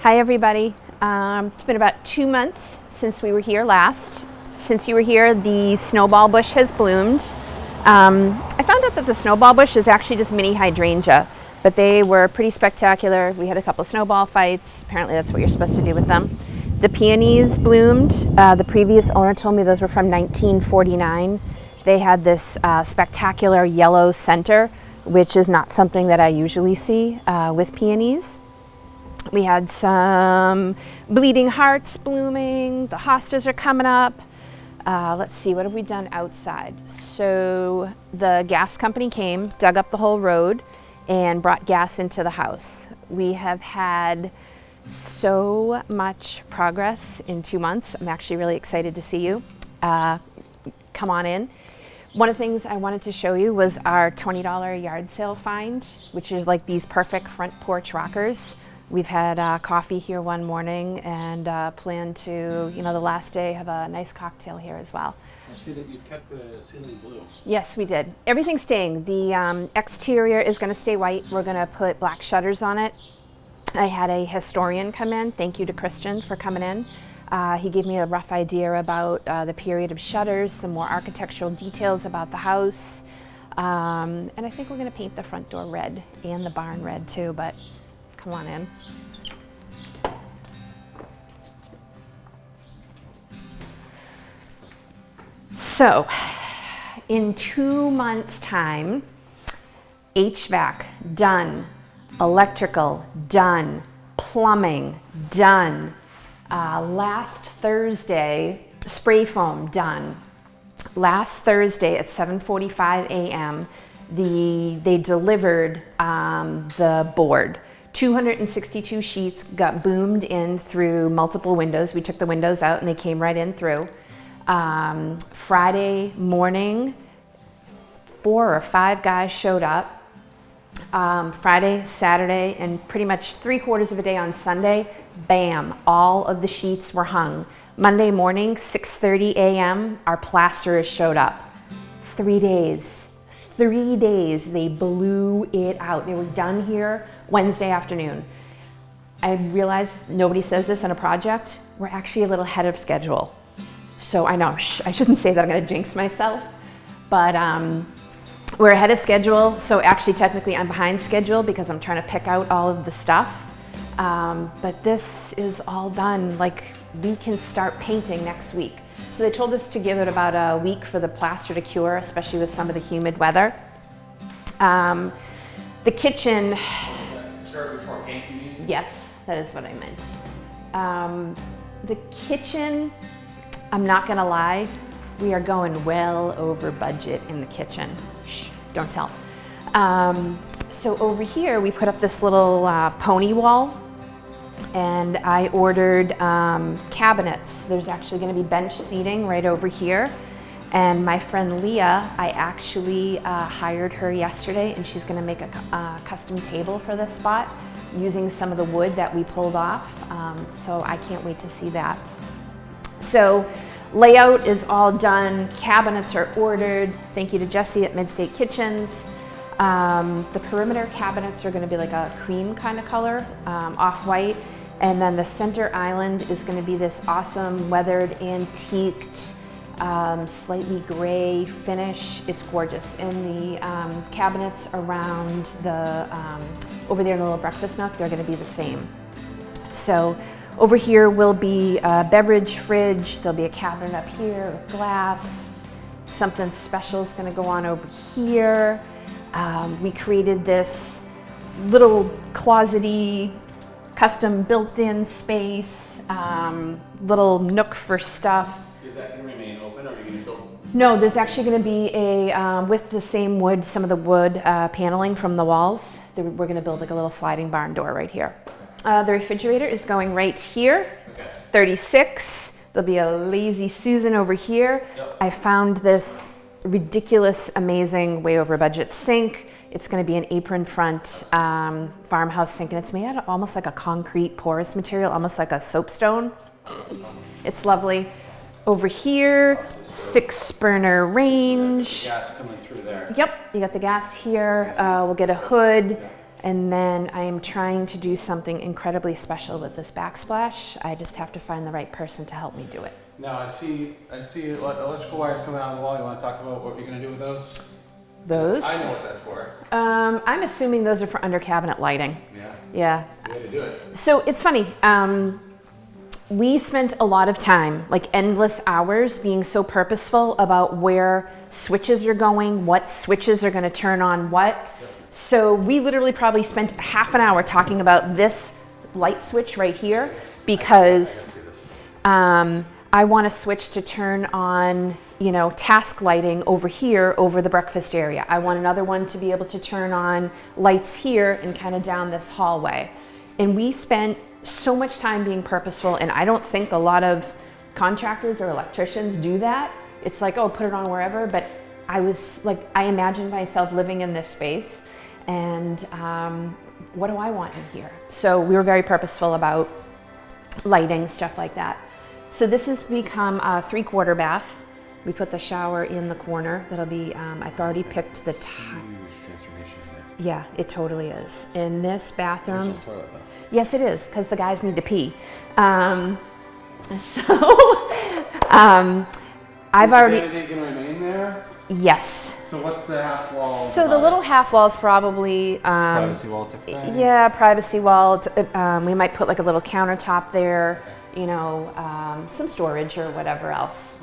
Hi everybody. It's been about 2 months since we were here last. Since you were here, the snowball bush has bloomed. I found out that the snowball bush is actually just mini hydrangea, but they were pretty spectacular. We had a couple snowball fights. Apparently that's what you're supposed to do with them. The peonies bloomed. The previous owner told me those were from 1949. They had this spectacular yellow center, which is not something that I usually see with peonies. We had some bleeding hearts blooming. The hostas are coming up. Let's see, what have we done outside? So the gas company came, dug up the whole road, and brought gas into the house. We have had so much progress in 2 months. I'm actually really excited to see you. Come on in. One of the things I wanted to show you was our $20 yard sale find, which is like these perfect front porch rockers. We've had coffee here one morning and plan to, the last day have a nice cocktail here as well. I see that you kept the ceiling blue. Yes, we did. Everything's staying. The exterior is going to stay white. We're going to put black shutters on it. I had a historian come in. Thank you to Christian for coming in. He gave me a rough idea about the period of shutters, some more architectural details about the house. And I think we're going to paint the front door red and the barn red too, but come on in. So, in 2 months' time, HVAC done, electrical done, plumbing done. Last Thursday, spray foam done. Last Thursday at 7:45 a.m., they delivered the board. 262 sheets got boomed in through multiple windows. We took the windows out and they came right in through. Friday morning, 4 or 5 guys showed up. Friday, Saturday, and pretty much 3/4 of a day on Sunday, bam, all of the sheets were hung. Monday morning, 6:30 a.m., our plasterers showed up. 3 days. 3 days, they blew it out. They were done here Wednesday afternoon. I realized nobody says this on a project. We're actually a little ahead of schedule. So I know, I shouldn't say that, I'm gonna jinx myself, but we're ahead of schedule. So actually, technically I'm behind schedule because I'm trying to pick out all of the stuff. But this is all done. Like, we can start painting next week. So they told us to give it about a week for the plaster to cure, especially with some of the humid weather. The kitchen. Sure, before paint you mean? Yes, that is what I meant. The kitchen, I'm not gonna lie, we are going well over budget in the kitchen. Shh, don't tell. So over here, we put up this little pony wall, and I ordered cabinets. There's actually gonna be bench seating right over here. And my friend Leah, I actually hired her yesterday, and she's gonna make a custom table for this spot using some of the wood that we pulled off. So I can't wait to see that. So layout is all done. Cabinets are ordered. Thank you to Jesse at Midstate Kitchens. The perimeter cabinets are gonna be like a cream kind of color, off-white. And then the center island is gonna be this awesome weathered, antiqued, slightly gray finish. It's gorgeous. And the cabinets around the, over there in the little breakfast nook, they're gonna be the same. So over here will be a beverage fridge. There'll be a cabinet up here with glass. Something special is gonna go on over here. We created this little closet-y, custom built-in space, little nook for stuff. Is that going to remain open, or are you going to build? No, there's actually going to be a, with the same wood, some of the wood paneling from the walls, we're going to build like a little sliding barn door right here. The refrigerator is going right here, Okay. 36. There'll be a Lazy Susan over here. Yep. I found this ridiculous, amazing, way over budget sink. It's going to be an apron front farmhouse sink, and it's made out of almost like a concrete porous material, almost like a soapstone. It's lovely. Over here, 6-burner range. Gas coming through there. Yep, you got the gas here. We'll get a hood. And then I am trying to do something incredibly special with this backsplash. I just have to find the right person to help me do it. Now I see electrical wires coming out of the wall. You want to talk about what you're going to do with those? Those? I know what that's for. I'm assuming those are for under cabinet lighting. Yeah. Yeah. That's the way to do it. So it's funny. We spent a lot of time, like endless hours, being so purposeful about where switches are going, what switches are going to turn on what. So we literally probably spent half an hour talking about this light switch right here because I want a switch to turn on, you know, task lighting over here over the breakfast area. I want another one to be able to turn on lights here and kind of down this hallway. And we spent so much time being purposeful, and I don't think a lot of contractors or electricians do that. It's like, oh, put it on wherever, but I was like, I imagined myself living in this space, and what do I want in here? So we were very purposeful about lighting, stuff like that. So this has become a 3/4 bath. We put the shower in the corner. That'll be, I've already picked the yeah, it totally is. In this bathroom. There's no toilet though. Yes, it is, because the guys need to pee. I've already. Is the vanity going to remain there? Yes. So what's the half wall? So the little half wall is probably. Privacy wall type thing? Yeah, privacy wall. We might put like a little countertop there, you know, some storage or whatever else.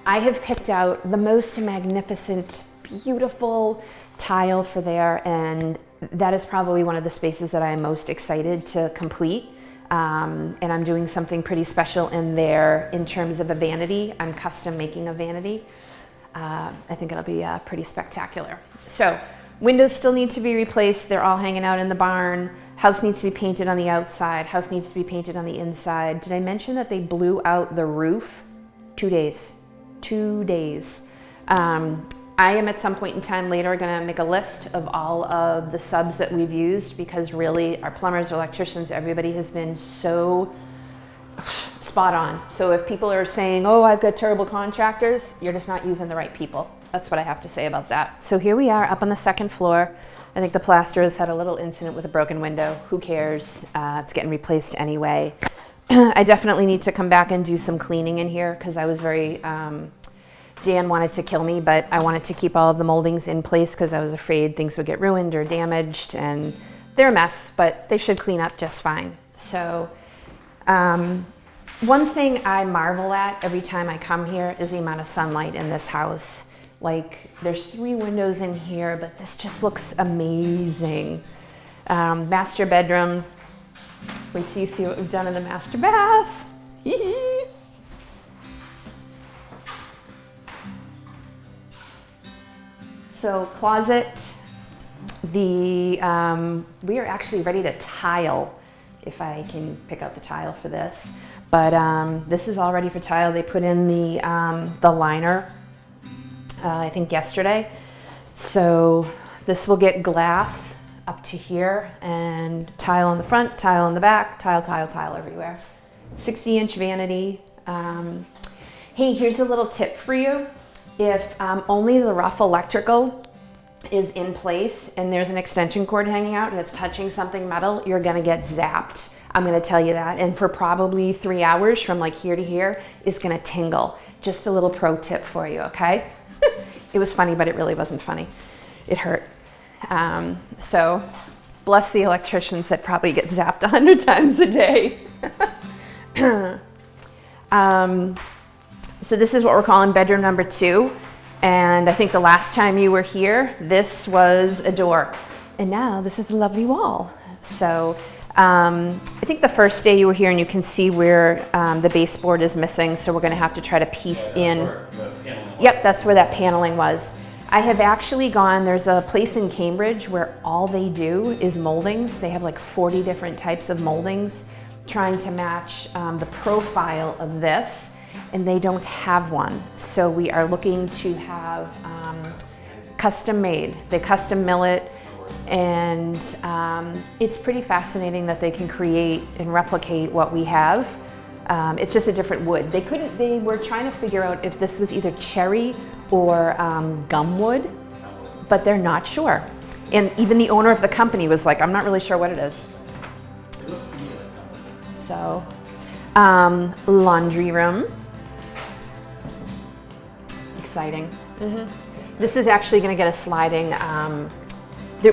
I have picked out the most magnificent, beautiful tile for there, and that is probably one of the spaces that I am most excited to complete. And I'm doing something pretty special in there in terms of a vanity. I'm custom making a vanity. I think it'll be pretty spectacular. So windows still need to be replaced. They're all hanging out in the barn. House needs to be painted on the outside. House needs to be painted on the inside. Did I mention that they blew out the roof? 2 days. 2 days. I am at some point in time later going to make a list of all of the subs that we've used, because really our plumbers, electricians, everybody has been so spot on. So if people are saying, oh, I've got terrible contractors, you're just not using the right people. That's what I have to say about that. So here we are up on the 2nd floor. I think the plaster has had a little incident with a broken window. Who cares? It's getting replaced anyway. I definitely need to come back and do some cleaning in here, because I was very, Dan wanted to kill me, but I wanted to keep all of the moldings in place because I was afraid things would get ruined or damaged, and they're a mess, but they should clean up just fine. So one thing I marvel at every time I come here is the amount of sunlight in this house. Like, there's 3 windows in here, but this just looks amazing. Master bedroom. Wait till you see what we've done in the master bath. So closet, we are actually ready to tile, if I can pick out the tile for this. But this is all ready for tile. They put in the liner, I think yesterday. So this will get glass up to here, and tile on the front, tile on the back, tile, tile, tile everywhere. 60-inch vanity. Hey, here's a little tip for you. If only the rough electrical is in place and there's an extension cord hanging out and it's touching something metal, you're gonna get zapped. I'm gonna tell you that. And for probably 3 hours from like here to here, it's gonna tingle. Just a little pro tip for you, okay? It was funny, but it really wasn't funny. It hurt. So bless the electricians that probably get zapped 100 times a day. So this is what we're calling bedroom number 2. And I think the last time you were here, this was a door. And now this is a lovely wall. So I think the first day you were here, and you can see where the baseboard is missing. So we're gonna have to try to piece in. Yep, that's where that paneling was. I have actually gone, there's a place in Cambridge where all they do is moldings. They have like 40 different types of moldings, trying to match the profile of this. And they don't have one. So we are looking to have custom made. They custom mill it, and it's pretty fascinating that they can create and replicate what we have. It's just a different wood. They were trying to figure out if this was either cherry or gum wood, but they're not sure. And even the owner of the company was like, I'm not really sure what it is. It looks to me like company. So, laundry room. Exciting. This is actually going to get a sliding.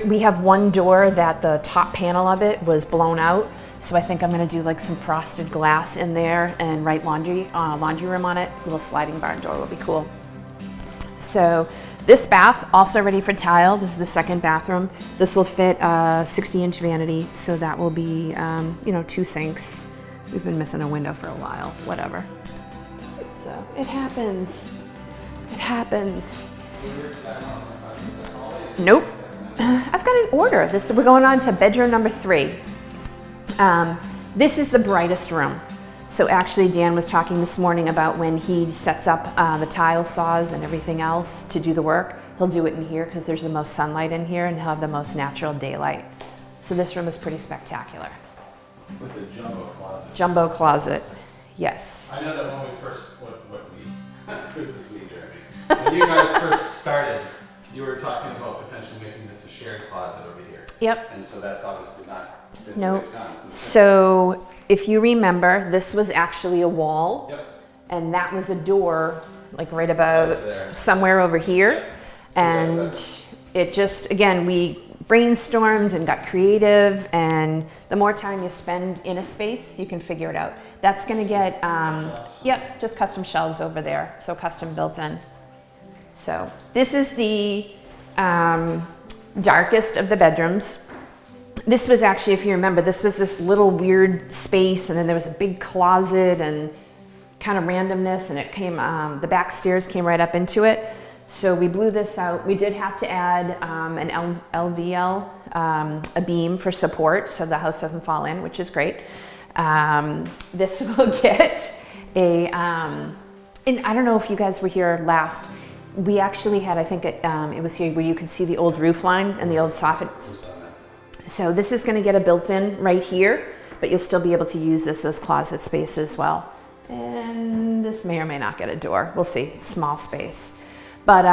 We have one door that the top panel of it was blown out. So I think I'm going to do like some frosted glass in there and write laundry room on it. A little sliding barn door will be cool. So this bath, also ready for tile. This is the second bathroom. This will fit a 60-inch vanity. So that will be, 2 sinks. We've been missing a window for a while, whatever. So it happens. It happens. Nope. I've got an order. We're going on to bedroom number 3. This is the brightest room. So actually Dan was talking this morning about when he sets up the tile saws and everything else to do the work, he'll do it in here because there's the most sunlight in here and he'll have the most natural daylight. So this room is pretty spectacular. With a jumbo closet. Jumbo closet, yes. I know that when we first, this is me, Jeremy. When you guys first started, you were talking about potentially making this a shared closet over here. Yep. And so that's obviously not. Nope. So if you remember, this was actually a wall. Yep. And that was a door, like right about there. somewhere over here. Yep. And it just, again, we brainstormed and got creative, and the more time you spend in a space, you can figure it out. That's gonna get, just custom shelves over there, so custom built in. So this is the darkest of the bedrooms. This was actually, if you remember, this was this little weird space, and then there was a big closet and kind of randomness, and it came, the back stairs came right up into it. So we blew this out. We did have to add an LVL, a beam for support so the house doesn't fall in, which is great. This will get a, and I don't know if you guys were here last, we actually had, I think it was here where you could see the old roof line and the old soffit. So this is gonna get a built-in right here, but you'll still be able to use this as closet space as well. And this may or may not get a door. We'll see, it's small space. But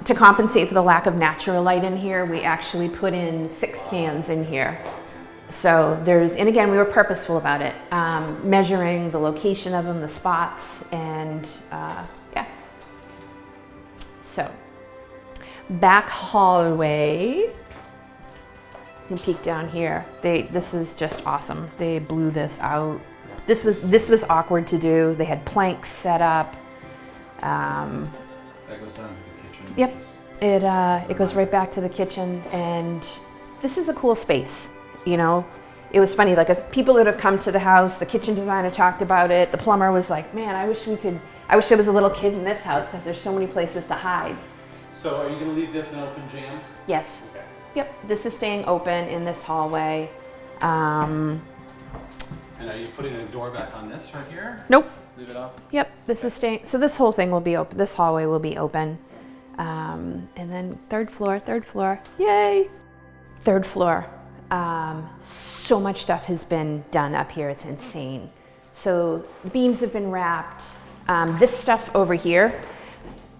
to compensate for the lack of natural light in here, we actually put in 6 cans in here. So there's, and again, we were purposeful about it, measuring the location of them, the spots, and yeah. So, back hallway. You can peek down here. This is just awesome. They blew this out. This was awkward to do. They had planks set up. That goes down to the kitchen. Yep, it goes right back to the kitchen, and this is a cool space. You know, it was funny. Like people that have come to the house, the kitchen designer talked about it. The plumber was like, "Man, I wish there was a little kid in this house because there's so many places to hide." So are you going to leave this an open jam? Yes. Okay. Yep. This is staying open in this hallway. And are you putting a door back on this right here? Nope. Leave it off? Yep, this is staying, so this whole thing will be open, this hallway will be open. And then third floor, yay! Third floor, so much stuff has been done up here, it's insane. So the beams have been wrapped. This stuff over here,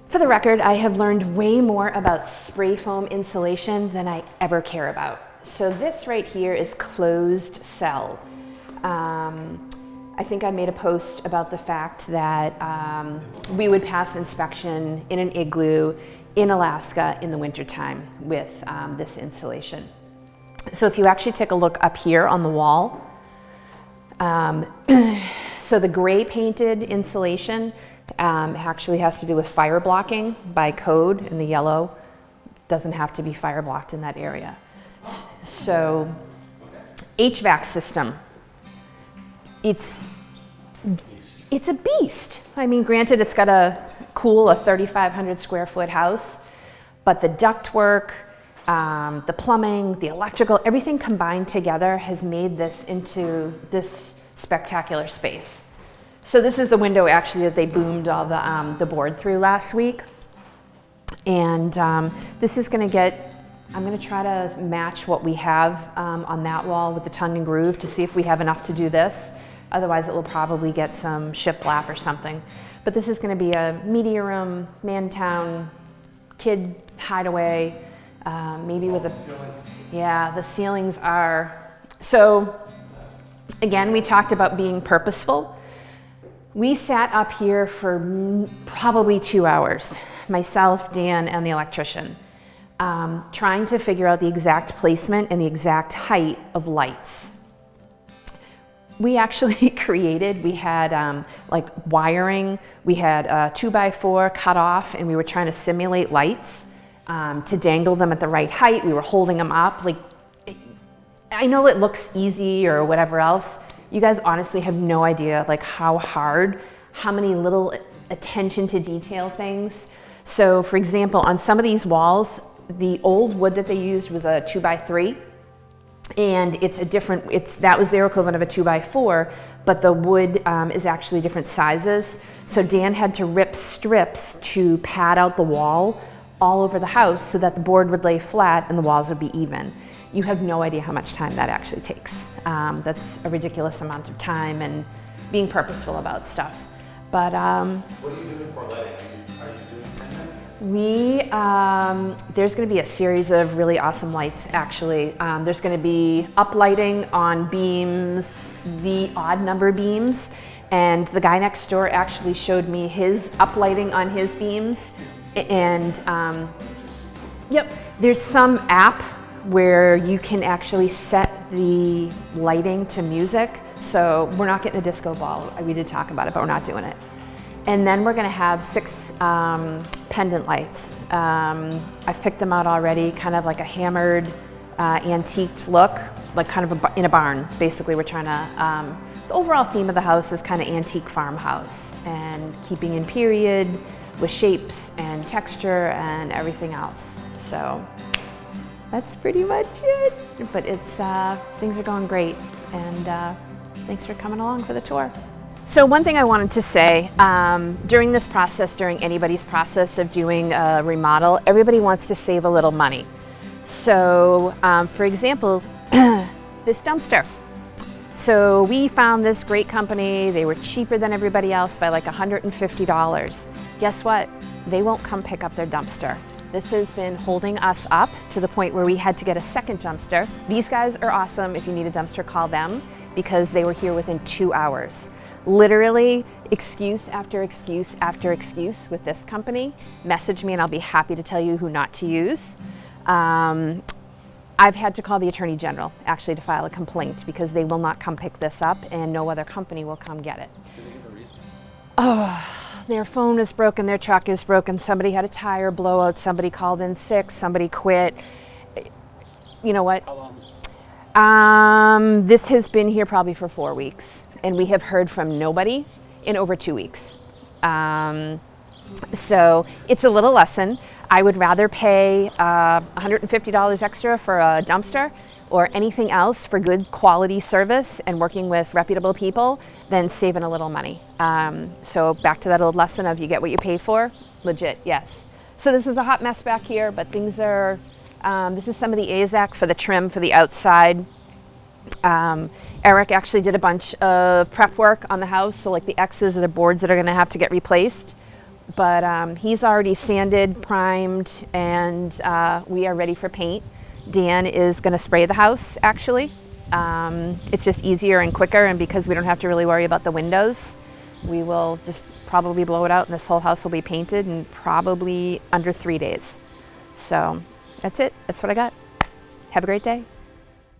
for the record, I have learned way more about spray foam insulation than I ever care about. So this right here is closed cell. I think I made a post about the fact that we would pass inspection in an igloo in Alaska in the wintertime with this insulation. So if you actually take a look up here on the wall, so the gray painted insulation actually has to do with fire blocking by code, and the yellow doesn't have to be fire blocked in that area. So HVAC system. It's a beast. I mean, granted, it's got to cool a 3,500 square foot house, but the ductwork, the plumbing, the electrical, everything combined together has made this into this spectacular space. So this is the window actually that they boomed all the board through last week. And this is going to get, I'm going to try to match what we have on that wall with the tongue and groove to see if we have enough to do this. Otherwise, it will probably get some shiplap or something. But this is going to be a media room, man town, kid hideaway, Maybe with a, Ceiling. yeah, the ceilings are, so again, we talked about being purposeful. We sat up here for probably 2 hours, myself, Dan, and the electrician, trying to figure out the exact placement and the exact height of lights. We actually we had like wiring, we had a 2x4 cut off, and we were trying to simulate lights to dangle them at the right height. We were holding them up. Like, I know it looks easy or whatever else. You guys honestly have no idea like how hard, how many little attention to detail things. So for example, on some of these walls, the old wood that they used was a 2x3, and that was their equivalent of a 2x4, but the wood is actually different sizes. So Dan had to rip strips to pad out the wall all over the house so that the board would lay flat and the walls would be even. You have no idea how much time that actually takes. That's a ridiculous amount of time and being purposeful about stuff. But what are you doing for lighting? Are you doing pendants? There's going to be a series of really awesome lights. Actually, there's going to be uplighting on beams, the odd number beams, and the guy next door actually showed me his uplighting on his beams. And yep, there's some app where you can actually set the lighting to music. So we're not getting a disco ball. We did talk about it, but we're not doing it. And then we're gonna have 6 pendant lights. I've picked them out already, kind of like a hammered, antiqued look, like kind of in a barn. Basically, we're trying to, the overall theme of the house is kind of antique farmhouse and keeping in period with shapes and texture and everything else. So that's pretty much it. But it's things are going great, and thanks for coming along for the tour. So one thing I wanted to say, during this process, during anybody's process of doing a remodel, everybody wants to save a little money. So for example, this dumpster. So we found this great company. They were cheaper than everybody else by like $150. Guess what? They won't come pick up their dumpster. This has been holding us up to the point where we had to get a second dumpster. These guys are awesome. If you need a dumpster, call them, because they were here within 2 hours. Literally, excuse after excuse after excuse with this company. Message me and I'll be happy to tell you who not to use. I've had to call the Attorney General actually to file a complaint because they will not come pick this up and no other company will come get it. Did they give a reason? Oh, their phone is broken, their truck is broken, somebody had a tire blowout, somebody called in sick, somebody quit. You know what? How long? This has been here probably for 4 weeks, and we have heard from nobody in over 2 weeks. So it's a little lesson. I would rather pay $150 extra for a dumpster or anything else for good quality service and working with reputable people than saving a little money. So back to that old lesson of you get what you pay for, legit, yes. So this is a hot mess back here, but things are, this is some of the AZAC for the trim for the outside. Eric actually did a bunch of prep work on the house, so like the X's are the boards that are gonna have to get replaced. But he's already sanded, primed, and we are ready for paint. Dan is gonna spray the house, actually. It's just easier and quicker, and because we don't have to really worry about the windows, we will just probably blow it out and this whole house will be painted in probably under 3 days. So that's it, that's what I got. Have a great day.